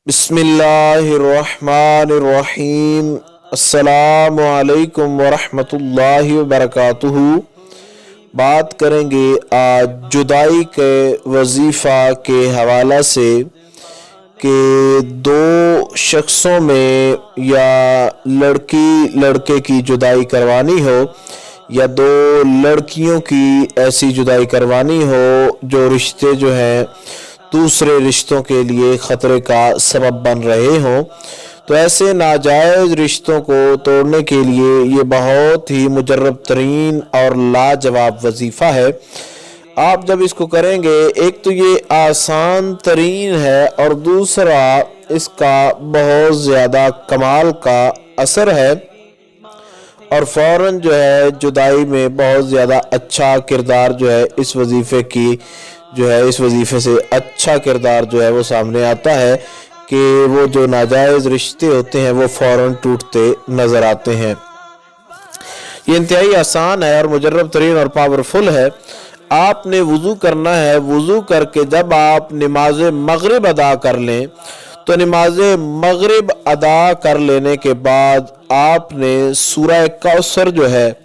बिस्मिल्लाहिर्रहमानिर्रहीम। अस्सलामु अलैकुम वरहमतुल्लाहि वबरकातुहू। बात करेंगे आज जुदाई के वजीफ़ा के हवाला से कि दो शख्सों में या लड़की लड़के की जुदाई करवानी हो या दो लड़कियों की ऐसी जुदाई करवानी हो जो रिश्ते जो हैं दूसरे रिश्तों के लिए ख़तरे का सबब बन रहे हों, तो ऐसे नाजायज़ रिश्तों को तोड़ने के लिए ये बहुत ही मुजर्रब तरीन और लाजवाब वजीफ़ा है। आप जब इसको करेंगे, एक तो ये आसान तरीन है और दूसरा इसका बहुत ज़्यादा कमाल का असर है और फ़ौरन जो है जुदाई में बहुत ज़्यादा अच्छा किरदार जो है इस वजीफ़े की जो है इस वजीफ़े से अच्छा किरदार जो है वो सामने आता है कि वो जो नाजायज़ रिश्ते होते हैं वो फ़ौरन टूटते नज़र आते हैं। ये इंतहाई आसान है और मुजर्रब तरीन और पावरफुल है। आपने वज़ू करना है। वज़ू करके जब आप नमाज मगरिब अदा कर लें तो नमाज मगरिब अदा कर लेने के बाद आपने सूरह कौसर जो है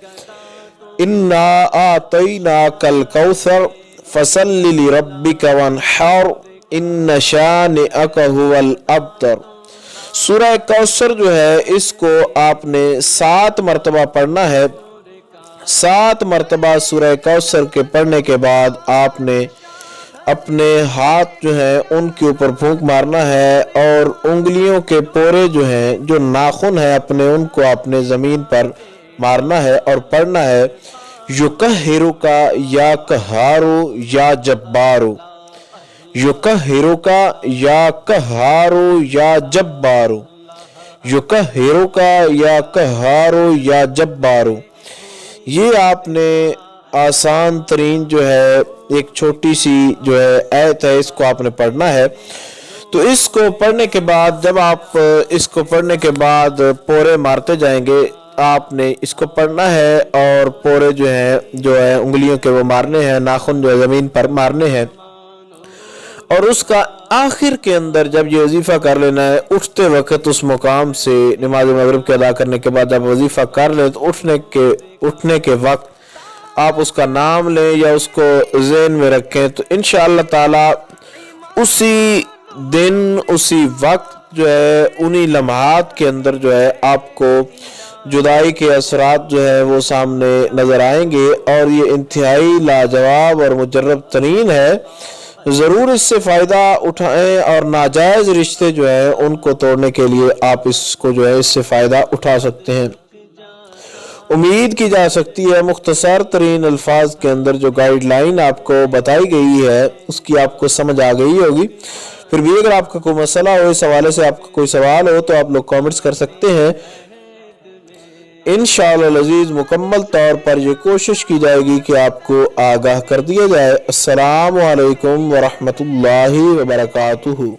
इन्ना आतैना कल कौसर फसल्लि लिरब्बिका वन्हर इन्न शानिअका हुवल अब्तर, सूरह कौसर जो है इसको आपने 7 मरतबा पढ़ना है। 7 मरतबा सूरह कौसर के पढ़ने के बाद आपने अपने हाथ जो है उनके ऊपर फूंक मारना है और उंगलियों के पोरे जो हैं जो नाखून है अपने उनको आपने ज़मीन पर मारना है और पढ़ना है युकहिरुका या कहारो या जब्बारो, युकहिरुका या कहारो या जब्बारो, युकहिरुका या कहारो या जब्बारो। ये आपने आसान तरीन जो है एक छोटी सी जो है आयत है, इसको आपने पढ़ना है। तो इसको पढ़ने के बाद जब आप इसको पढ़ने के बाद पोरे मारते जाएंगे, आपने इसको पढ़ना है और पोरे जो है उंगलियों के वो मारने हैं, नाखून जो है ज़मीन पर मारने हैं और उसका आखिर के अंदर जब ये वजीफ़ा कर लेना है, उठते वक्त उस मुकाम से नमाज मगरिब के अदा करने के बाद जब वजीफ़ा कर ले तो उठने के वक्त आप उसका नाम लें या उसको ज़हन में रखें, तो इंशाअल्लाह ताला उसी दिन उसी वक्त जो है उन्हीं लम्हात के अंदर जो है आपको जुदाई के असरात जो है वो सामने नज़र आएंगे और ये इंतहाई लाजवाब और मुजर्रब तरीन है। ज़रूर इससे फ़ायदा उठाएं और नाजायज़ रिश्ते जो हैं उनको तोड़ने के लिए आप इसको जो है इससे फ़ायदा उठा सकते हैं। उम्मीद की जा सकती है मुख्तसर तरीन अल्फाज के अंदर जो गाइडलाइन आपको बताई गई है उसकी आपको समझ आ गई होगी। फिर भी अगर आपका कोई मसला हो, इस हवाले से आपका कोई सवाल हो तो आप लोग कमेंट्स कर सकते हैं। इंशाअल्लाह अज़ीज़ मुकम्मल तौर पर यह कोशिश की जाएगी कि आपको आगाह कर दिया जाए। अस्सलामु अलैकुम वरहमतुल्लाहि वबरकातुहू।